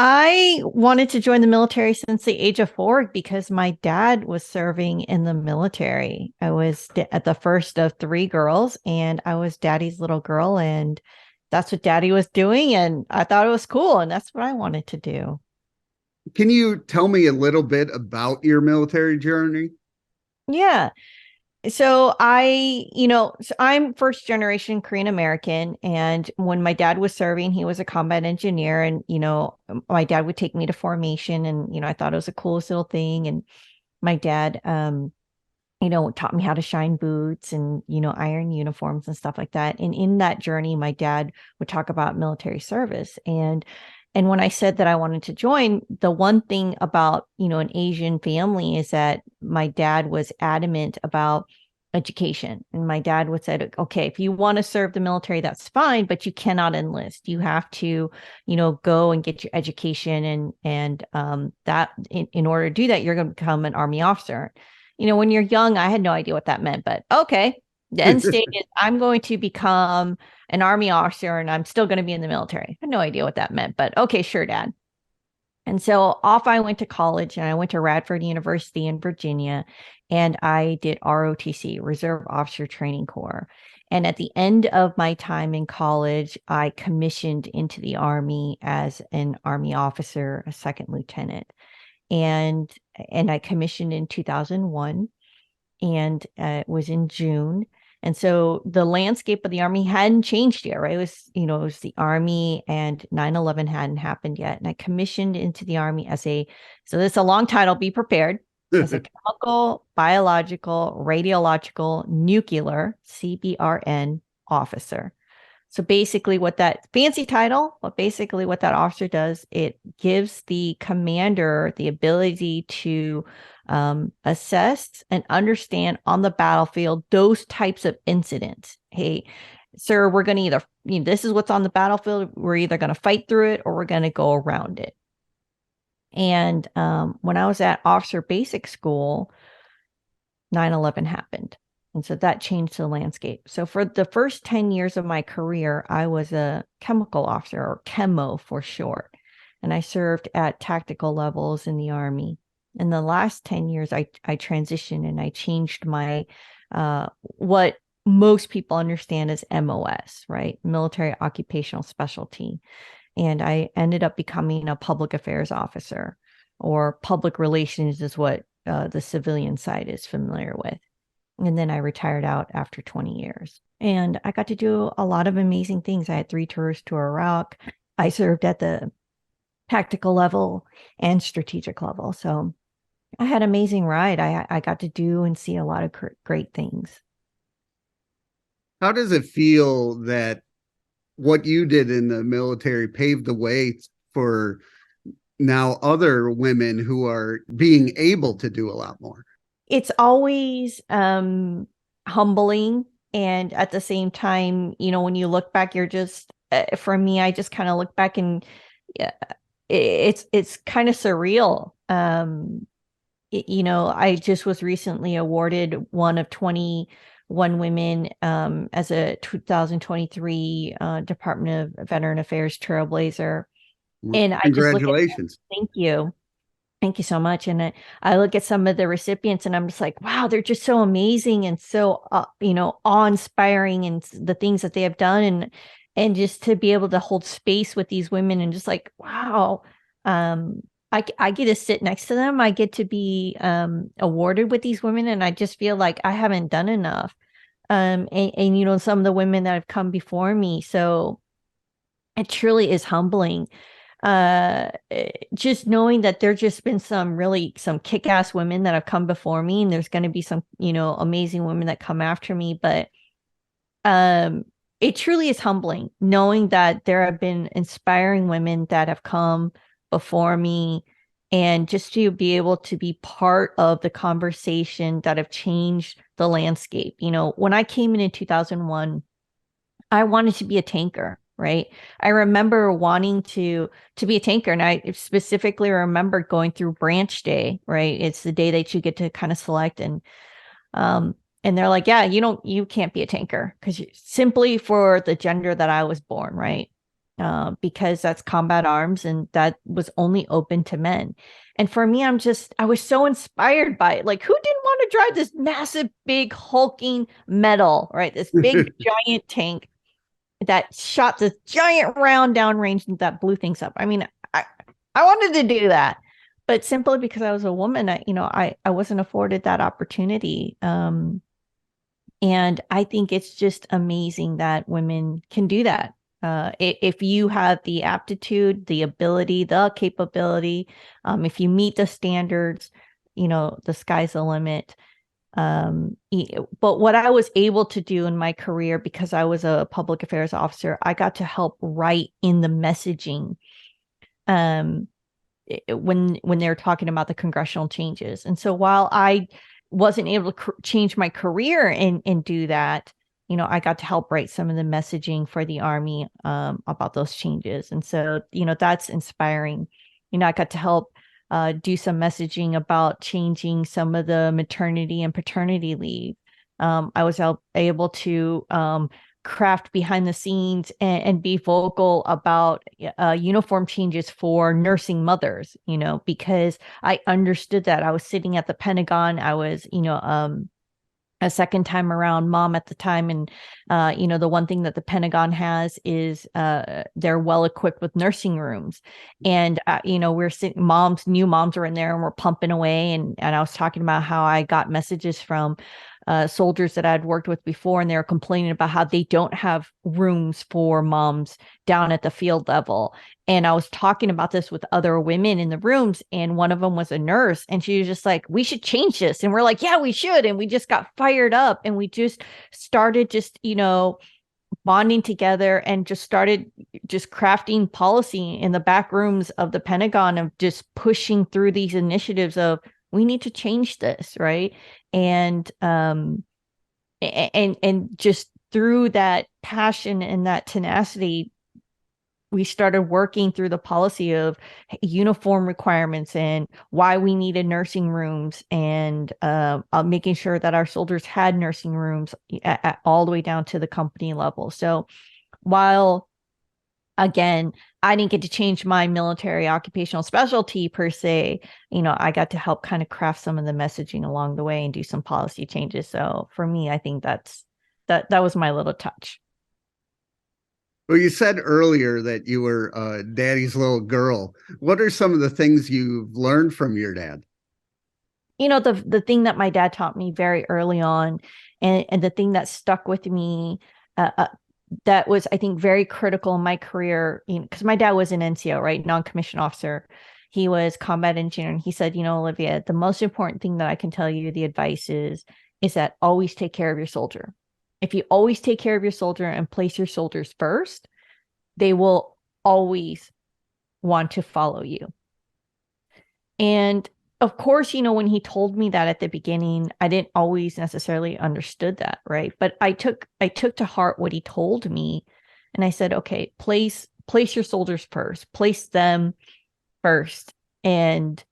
I wanted to join the military since the age of 4 because my dad was serving in the military. I was at the first of 3 girls, and I was daddy's little girl, and that's what daddy was doing. And I thought it was cool, and that's what I wanted to do. Can you tell me a little bit about your military journey? Yeah. So I'm first generation Korean American. And when my dad was serving, he was a combat engineer. And, my dad would take me to formation. And, I thought it was the coolest little thing. And my dad, taught me how to shine boots and, iron uniforms and stuff like that. And in that journey, my dad would talk about military service. And when I said that I wanted to join, the one thing about, an Asian family is that my dad was adamant about education. And my dad would say, okay, if you want to serve the military, that's fine, but you cannot enlist. You have to, go and get your education. And that in order to do that, you're going to become an army officer. When you're young, I had no idea what that meant, but okay. The end state is I'm going to become an army officer and I'm still going to be in the military. I had no idea what that meant, but okay, sure, dad. And so off I went to college, and I went to Radford University in Virginia, and I did ROTC, Reserve Officer Training Corps. And at the end of my time in college, I commissioned into the Army as an Army officer, a second lieutenant. And and I commissioned in 2001, and it was in June. And so the landscape of the Army hadn't changed yet, right? It was the Army, and 9/11 hadn't happened yet. And I commissioned into the Army so this is a long title, be prepared, as a chemical, biological, radiological, nuclear, CBRN officer. So basically what that fancy title, but basically what that officer does, it gives the commander the ability to assess and understand on the battlefield those types of incidents. Hey, sir, we're going to either, this is what's on the battlefield. We're either going to fight through it or we're going to go around it. And when I was at officer basic school, 9/11 happened. And so that changed the landscape. So for the first 10 years of my career, I was a chemical officer, or chemo for short. And I served at tactical levels in the Army. In the last 10 years, I transitioned and I changed my what most people understand as MOS, right? Military Occupational Specialty. And I ended up becoming a public affairs officer, or public relations is what the civilian side is familiar with. And then I retired out after 20 years. And I got to do a lot of amazing things. I had 3 tours to Iraq. I served at the tactical level and strategic level. So I had an amazing ride. I got to do and see a lot of great things. How does it feel that what you did in the military paved the way for now other women who are being able to do a lot more? It's always humbling. And at the same time, when you look back, you're just, for me, I just kind of look back, and yeah, it's kind of surreal. I just was recently awarded one of 21 women as a 2023 Department of Veteran Affairs Trailblazer. And I just look at, Congratulations. thank you. Thank you so much. And I look at some of the recipients, and I'm just like, wow, they're just so amazing and so, awe-inspiring, and the things that they have done. And just to be able to hold space with these women, and just like, wow, I get to sit next to them. I get to be awarded with these women. And I just feel like I haven't done enough. And some of the women that have come before me. So it truly is humbling, just knowing that there's just been some kick-ass women that have come before me, and there's going to be some amazing women that come after me. But it truly is humbling knowing that there have been inspiring women that have come before me, and just to be able to be part of the conversation that have changed the landscape. When I came in 2001, I wanted to be a tanker, right? I remember wanting to be a tanker, and I specifically remember going through branch day, right? It's the day that you get to kind of select, and they're like, yeah, you can't be a tanker because simply for the gender that I was born, right? because that's combat arms and that was only open to men. And for me, I was so inspired by it. Like, who didn't want to drive this massive, big, hulking metal, right? This big, giant tank that shot this giant round downrange that blew things up. I mean, I wanted to do that, but simply because I was a woman, I wasn't afforded that opportunity. And I think it's just amazing that women can do that. If you have the aptitude, the ability, the capability, if you meet the standards, the sky's the limit. But what I was able to do in my career, because I was a public affairs officer, I got to help write in the messaging um, when they're talking about the congressional changes. And so while I wasn't able to change my career and do that, I got to help write some of the messaging for the Army about those changes. And so, that's inspiring. I got to help do some messaging about changing some of the maternity and paternity leave. I was able to craft behind the scenes and be vocal about uniform changes for nursing mothers, because I understood that. I was sitting at the Pentagon. I was, a second time around mom at the time. And, the one thing that the Pentagon has is they're well equipped with nursing rooms. And, we're sitting, new moms are in there and we're pumping away. And I was talking about how I got messages from soldiers that I'd worked with before, and they were complaining about how they don't have rooms for moms down at the field level. And I was talking about this with other women in the rooms, and one of them was a nurse, and she was just like, we should change this. And we're like, yeah, we should. And we just got fired up, and we just started bonding together and just started just crafting policy in the back rooms of the Pentagon of just pushing through these initiatives of we need to change this, right? And just through that passion and that tenacity, we started working through the policy of uniform requirements and why we needed nursing rooms, and making sure that our soldiers had nursing rooms all the way down to the company level. So while, again, I didn't get to change my military occupational specialty per se, I got to help kind of craft some of the messaging along the way and do some policy changes. So for me, I think that was my little touch. Well, you said earlier that you were daddy's little girl. What are some of the things you've learned from your dad? The thing that my dad taught me very early on, and the thing that stuck with me, that was, I think, very critical in my career, because my dad was an NCO, right? Non-commissioned officer. He was combat engineer. And he said, Olivia, the most important thing that I can tell you, the advice is that always take care of your soldier. If you always take care of your soldier and place your soldiers first, they will always want to follow you. And of course, when he told me that at the beginning, I didn't always necessarily understood that, right? But I took to heart what he told me, and I said, okay, place your soldiers first, place them first. And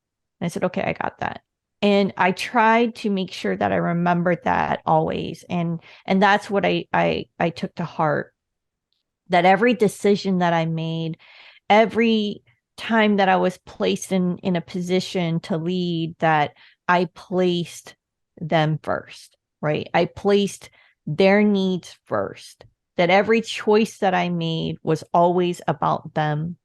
I said, okay, I got that. And I tried to make sure that I remembered that always. And that's what I took to heart, that every decision that I made, every time that I was placed in a position to lead, that I placed them first, right? I placed their needs first, that every choice that I made was always about them.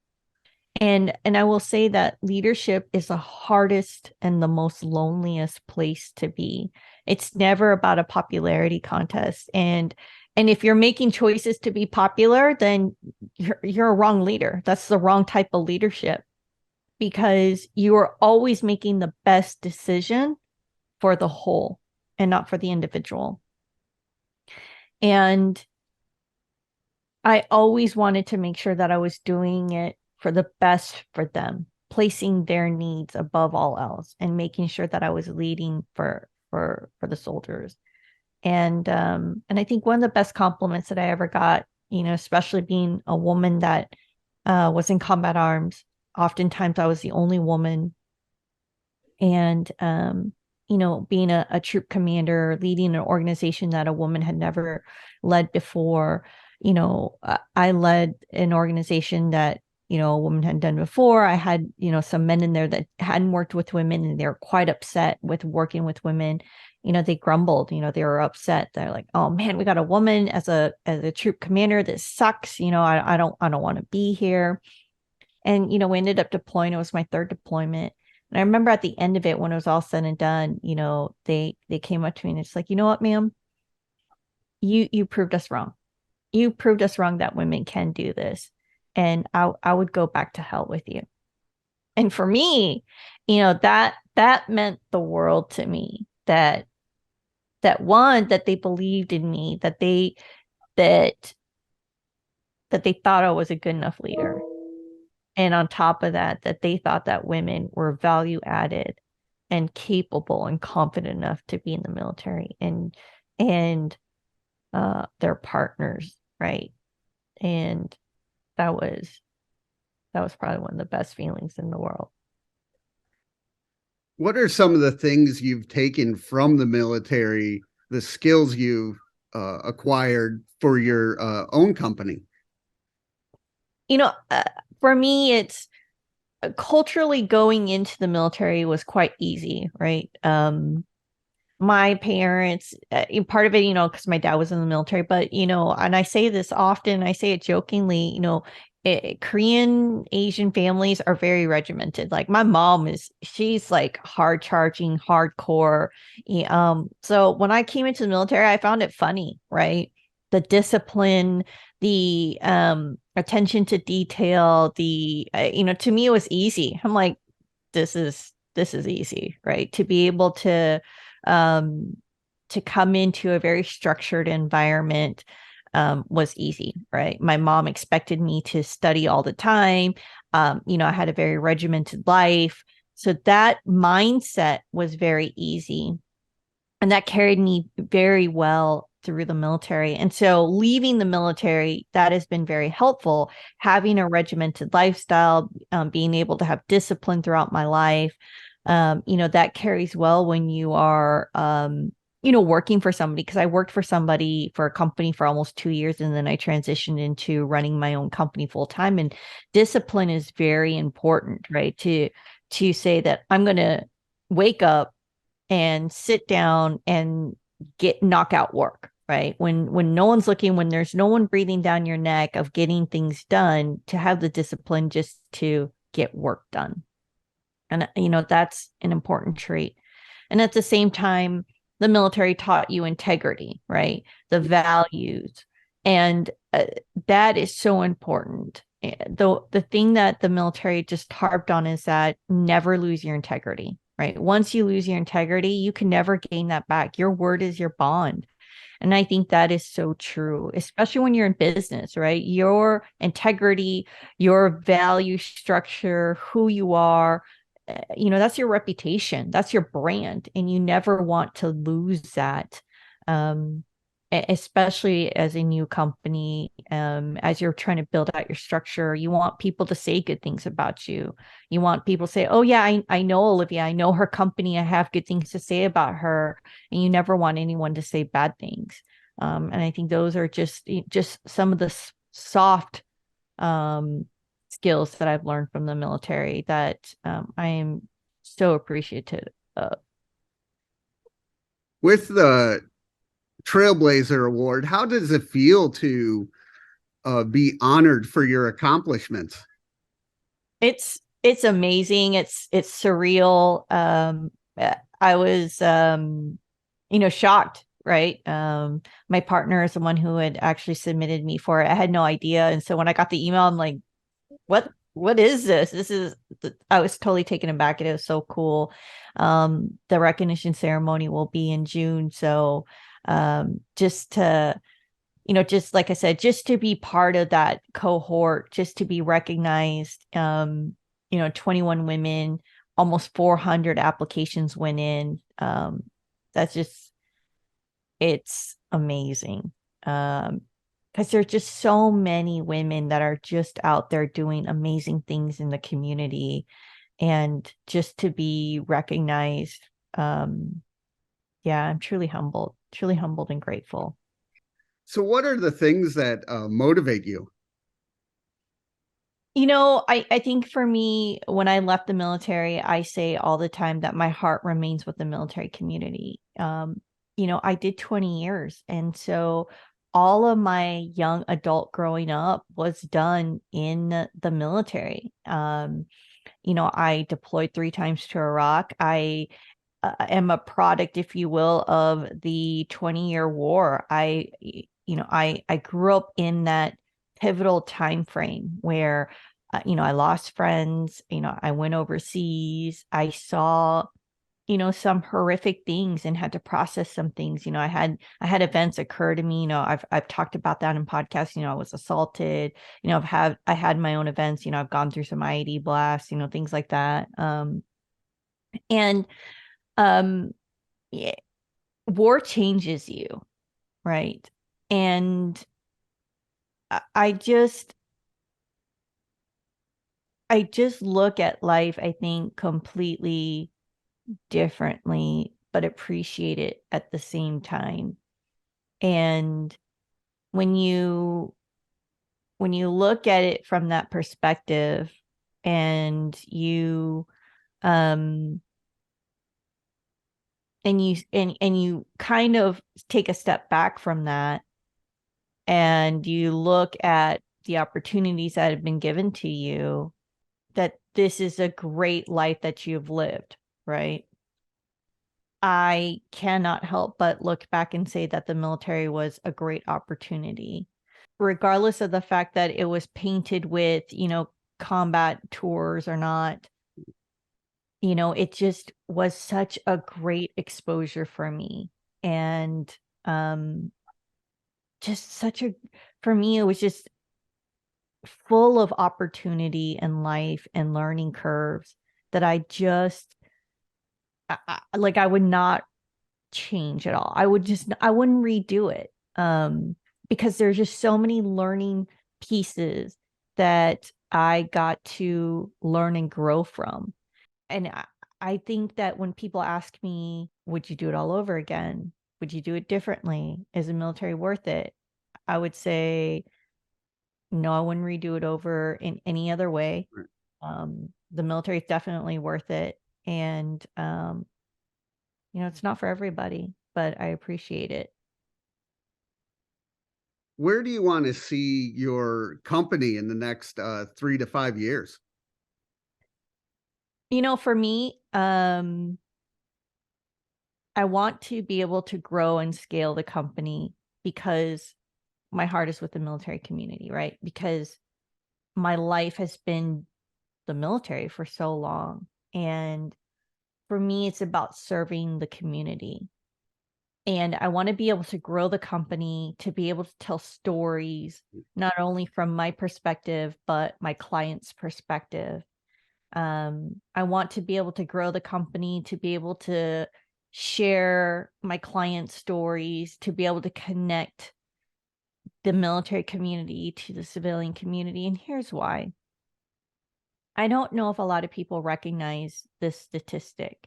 And I will say that leadership is the hardest and the most loneliest place to be. It's never about a popularity contest. And if you're making choices to be popular, then you're a wrong leader. That's the wrong type of leadership, because you are always making the best decision for the whole and not for the individual. And I always wanted to make sure that I was doing it for the best for them, placing their needs above all else and making sure that I was leading for the soldiers. And I think one of the best compliments that I ever got, especially being a woman that was in combat arms, oftentimes I was the only woman. And being a troop commander, leading an organization that a woman had never led before, I led an organization that, a woman hadn't done before. I had, some men in there that hadn't worked with women and they're quite upset with working with women. They grumbled, they were upset. They're like, oh man, we got a woman as a troop commander. This sucks. I don't want to be here. And, we ended up deploying. It was my third deployment. And I remember at the end of it, when it was all said and done, they came up to me and it's like, you know what, ma'am, you proved us wrong. You proved us wrong that women can do this. And I would go back to hell with you. And for me, that meant the world to me, that one, that they believed in me, that that they thought I was a good enough leader. And on top of that, that they thought that women were value added and capable and confident enough to be in the military and their partners, right? And that was probably one of the best feelings in the world. What are some of the things you've taken from the military, the skills you've acquired for your own company? You know, uh, for me, it's culturally going into the military was quite easy, right? My parents, part of it, because my dad was in the military, but, and I say this often, I say it jokingly, Korean Asian families are very regimented. Like my mom she's like hard charging, hardcore. So when I came into the military, I found it funny, right? The discipline, the attention to detail, to me it was easy. I'm like, this is easy, right? To be able um to come into a very structured environment was easy, right? My mom expected me to study all the time. I had a very regimented life. So that mindset was very easy. And that carried me very well through the military. And so leaving the military, that has been very helpful. Having a regimented lifestyle, being able to have discipline throughout my life, that carries well when you are, working for somebody. Because I worked for a company for almost 2 years, and then I transitioned into running my own company full time. And discipline is very important, right? To say that I'm going to wake up and sit down and get knockout work, right? When no one's looking, when there's no one breathing down your neck of getting things done, to have the discipline just to get work done. And that's an important trait. And at the same time, the military taught you integrity, right? The values. And that is so important. The thing that the military just harped on is that never lose your integrity, right? Once you lose your integrity, you can never gain that back. Your word is your bond. And I think that is so true, especially when you're in business, right? Your integrity, your value structure, who you are, that's your reputation, that's your brand, and you never want to lose that. Um, Especially as a new company, as you're trying to build out your structure, you want people to say good things about you. You want people to say, oh yeah, I know Olivia, I know her company, I have good things to say about her. And you never want anyone to say bad things. And I think those are just some of the soft um, skills that I've learned from the military that I am so appreciative of. With the Trailblazer Award, how does it feel to be honored for your accomplishments? It's amazing. It's surreal. I was shocked, right? My partner is the one who had actually submitted me for it. I had no idea. And so when I got the email, I'm like, what is this? I was totally taken aback. It was so cool. The recognition ceremony will be in June. So just to just like I said, just to be part of that cohort, just to be recognized, 21 women, almost 400 applications went in. That's just, it's amazing. Because there's just so many women that are just out there doing amazing things in the community. And just to be recognized, yeah, I'm truly humbled and grateful. So, what are the things that motivate you? I think for me, when I left the military, I say all the time that my heart remains with the military community. I did 20 years. And so all of my young adult growing up was done in the military. I deployed 3 times to Iraq. I am a product, if you will, of the 20-year war. I grew up in that pivotal time frame where I lost friends. I went overseas. I saw some horrific things and had to process some things. I had events occur to me. I've talked about that in podcasts. I was assaulted. I had my own events. I've gone through some IED blasts. Things like that. And um yeah, war changes you, right? And I just look at life, I think, completely differently, but appreciate it at the same time. And when you when you look at it from that perspective, and um you kind of take a step back from that, and you look at the opportunities that have been given to you, that this is a great life that you've lived, right? I cannot help but look back and say that the military was a great opportunity, regardless of the fact that it was painted with, combat tours or not. It just was such a great exposure for me. And um, just such a, for me, it was just full of opportunity and life and learning curves that I would not change at all. I wouldn't redo it. Because there's just so many learning pieces that I got to learn and grow from. And I think that when people ask me, would you do it all over again? Would you do it differently? Is the military worth it? I would say, no, I wouldn't redo it over in any other way. Right. The military is definitely worth it. And, it's not for everybody, but I appreciate it. Where do you want to see your company in the next 3 to 5 years? For me, I want to be able to grow and scale the company because my heart is with the military community, right? Because my life has been the military for so long. And for me, it's about serving the community. And I want to be able to grow the company, to be able to tell stories, not only from my perspective, but my client's perspective. I want to be able to grow the company, to be able to share my client stories, to be able to connect the military community to the civilian community. And here's why. I don't know if a lot of people recognize this statistic.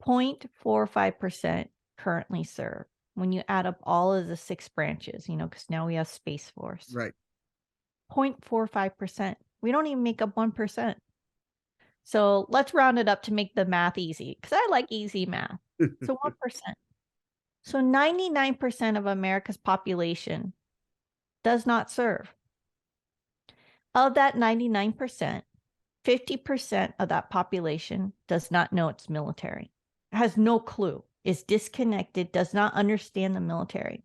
0.45% currently serve when you add up all of the 6 branches, because now we have Space Force. Right. 0.45%. We don't even make up 1%. So let's round it up to make the math easy, because I like easy math. So 1%. So 99% of America's population does not serve. Of that 99%, 50% of that population does not know it's military, has no clue, is disconnected, does not understand the military.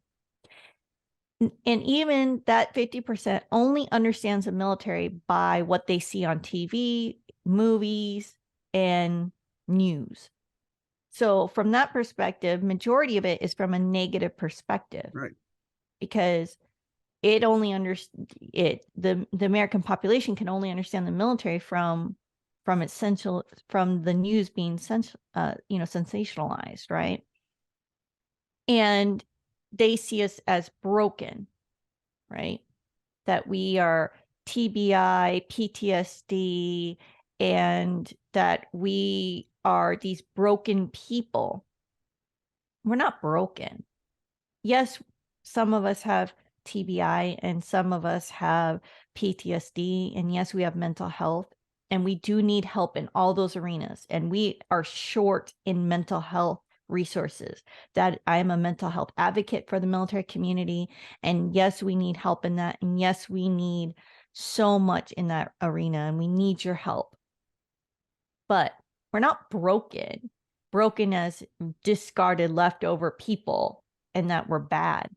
And even that 50% only understands the military by what they see on TV, movies, and news. So from that perspective, majority of it is from a negative perspective. Right. Because it only the American population can only understand the military from the news being sensationalized, right? And they see us as broken, right? That we are TBI, PTSD, and that we are these broken people. We're not broken. Yes, some of us have TBI and some of us have PTSD. And yes, we have mental health and we do need help in all those arenas. And we are short in mental health resources. That I am a mental health advocate for the military community. And yes, we need help in that. And yes, we need so much in that arena and we need your help. But we're not broken as discarded leftover people and that we're bad.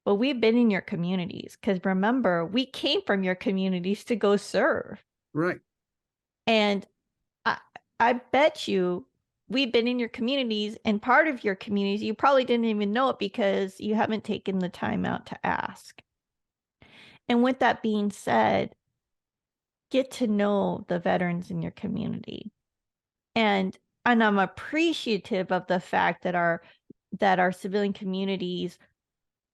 But we've been in your communities because remember, we came from your communities to go serve. Right. And I bet you we've been in your communities, and part of your communities, you probably didn't even know it because you haven't taken the time out to ask. And with that being said, get to know the veterans in your community. And I'm appreciative of the fact that our civilian communities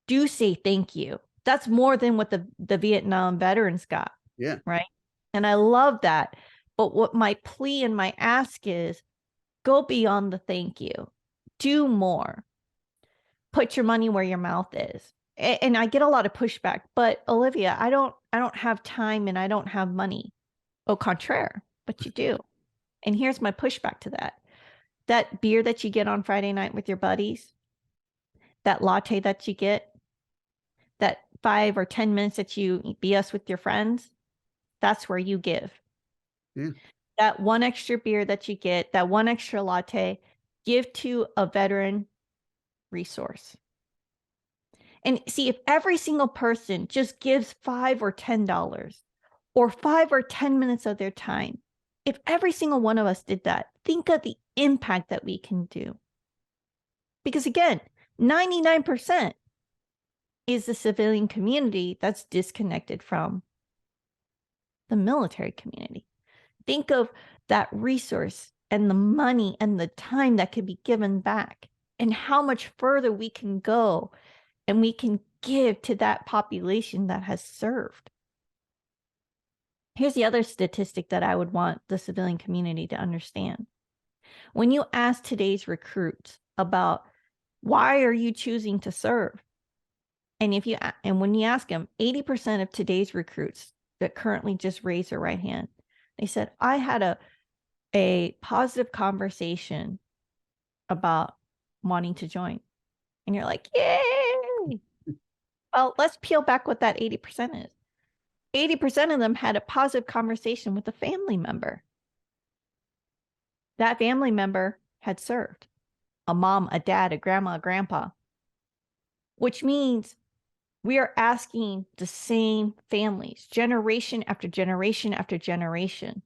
do say thank you. That's more than what the Vietnam veterans got. Yeah. Right. And I love that. But what my plea and my ask is, go beyond the thank you. Do more. Put your money where your mouth is. And I get a lot of pushback, but Olivia, I don't have time and I don't have money. Au contraire, but you do. And here's my pushback to that. That beer that you get on Friday night with your buddies, that latte that you get, that 5 or 10 minutes that you BS with your friends, that's where you give. Yeah. That one extra beer that you get, that one extra latte, give to a veteran resource. And see, if every single person just gives $5 or $10 or 5 or 10 minutes of their time, if every single one of us did that, think of the impact that we can do. Because again, 99% is the civilian community that's disconnected from the military community. Think of that resource and the money and the time that could be given back and how much further we can go and we can give to that population that has served. Here's the other statistic that I would want the civilian community to understand. When you ask today's recruits about why are you choosing to serve? And when you ask them, 80% of today's recruits that currently just raised their right hand, they said, I had a positive conversation about wanting to join. And you're like, yay! Well, let's peel back what that 80% is. 80% of them had a positive conversation with a family member. That family member had served. A mom, a dad, a grandma, a grandpa. Which means we are asking the same families, generation after generation after generation.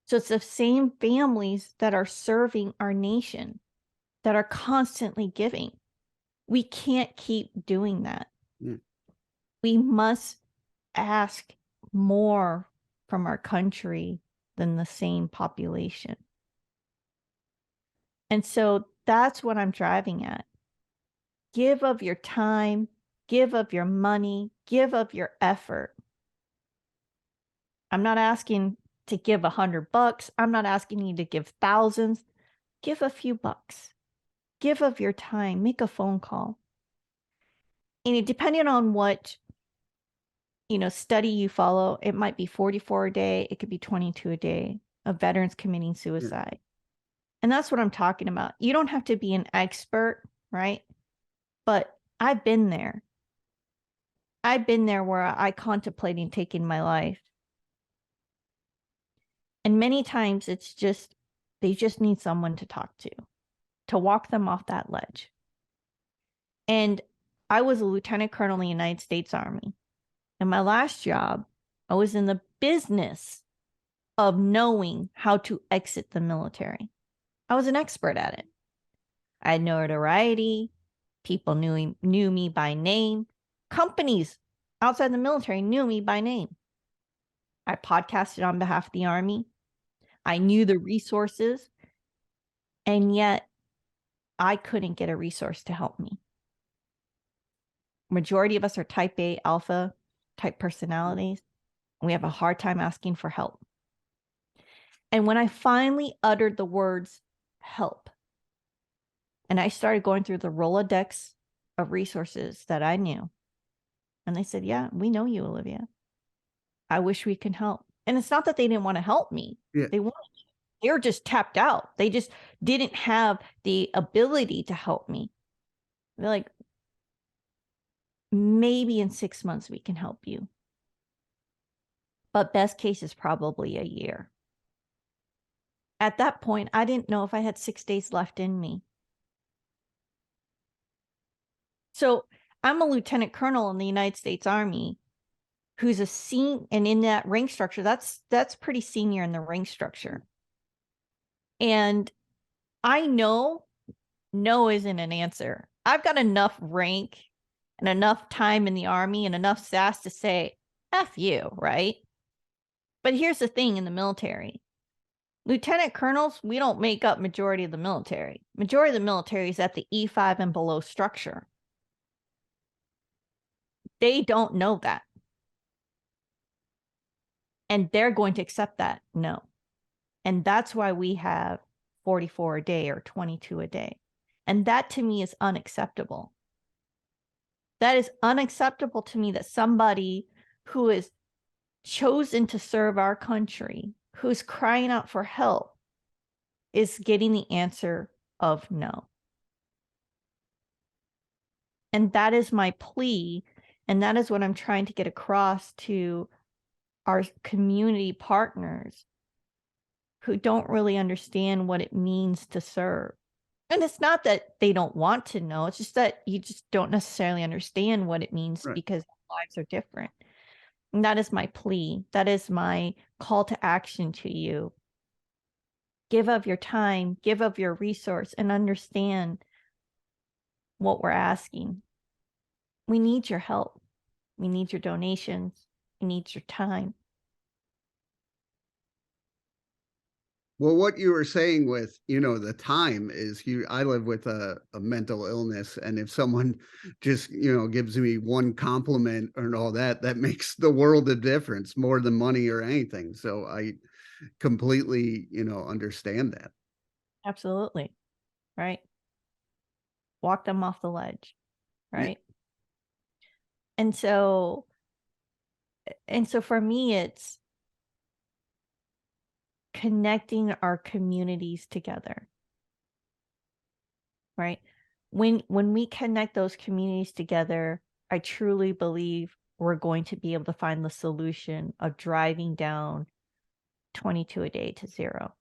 So it's the same families that are serving our nation, that are constantly giving. We can't keep doing that. Mm. We must ask more from our country than the same population. And so that's what I'm driving at. Give of your time, give of your money, give of your effort. I'm not asking to give $100. I'm not asking you to give thousands. Give a few bucks. Give of your time. Make a phone call. And depending on what study you follow, it might be 44 a day. It could be 22 a day of veterans committing suicide. Yeah. And that's what I'm talking about. You don't have to be an expert, right? But I've been there. I've been there where I contemplating taking my life. And many times it's just, they just need someone to talk to walk them off that ledge. And I was a lieutenant colonel in the United States Army. In my last job, I was in the business of knowing how to exit the military. I was an expert at it. I had notoriety. People knew me by name. Companies outside the military knew me by name. I podcasted on behalf of the Army. I knew the resources. And yet, I couldn't get a resource to help me. Majority of us are type A alpha type personalities. And we have a hard time asking for help. And when I finally uttered the words help, and I started going through the Rolodex of resources that I knew. And they said, yeah, we know you, Olivia. I wish we can help. And it's not that they didn't want to help me. Yeah. They were just tapped out. They just didn't have the ability to help me. They're like, maybe in 6 months we can help you. But best case is probably a year. At that point, I didn't know if I had 6 days left in me. So I'm a lieutenant colonel in the United States Army who's a senior, and in that rank structure, that's pretty senior in the rank structure. And I know no isn't an answer. I've got enough rank and enough time in the Army and enough sass to say, F you, right? But here's the thing in the military. Lieutenant colonels, we don't make up majority of the military. Majority of the military is at the E5 and below structure. They don't know that. And they're going to accept that no. And that's why we have 44 a day or 22 a day. And that to me is unacceptable. That is unacceptable to me, that somebody who is chosen to serve our country, who's crying out for help, is getting the answer of no. And that is my plea. And that is what I'm trying to get across to our community partners who don't really understand what it means to serve. And it's not that they don't want to know, it's just that you just don't necessarily understand what it means, Right. because lives are different. And that is my plea. That is my call to action to you. Give of your time, give of your resource, and understand what we're asking. We need your help. We need your donations. We need your time. Well, what you were saying with, the time is I live with a mental illness. And if someone just, gives me one compliment and all that, that makes the world of difference, more than money or anything. So I completely, understand that. Absolutely. Right. Walk them off the ledge. Right. Yeah. And so for me, it's connecting our communities together. Right. When we connect those communities together, I truly believe we're going to be able to find the solution of driving down 22 a day to zero.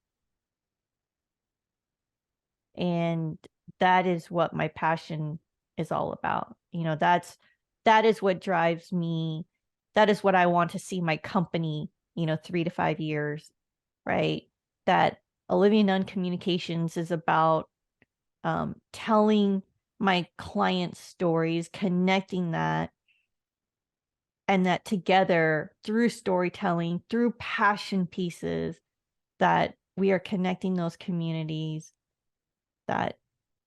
And that is what my passion is all about. That is what drives me. That is what I want to see my company, 3 to 5 years, right? That Olivia Nunn Communications is about telling my clients' stories, connecting that, and that together through storytelling, through passion pieces, that we are connecting those communities, that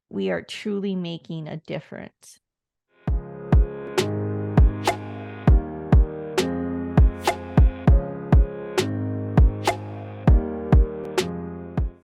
we are truly making a difference.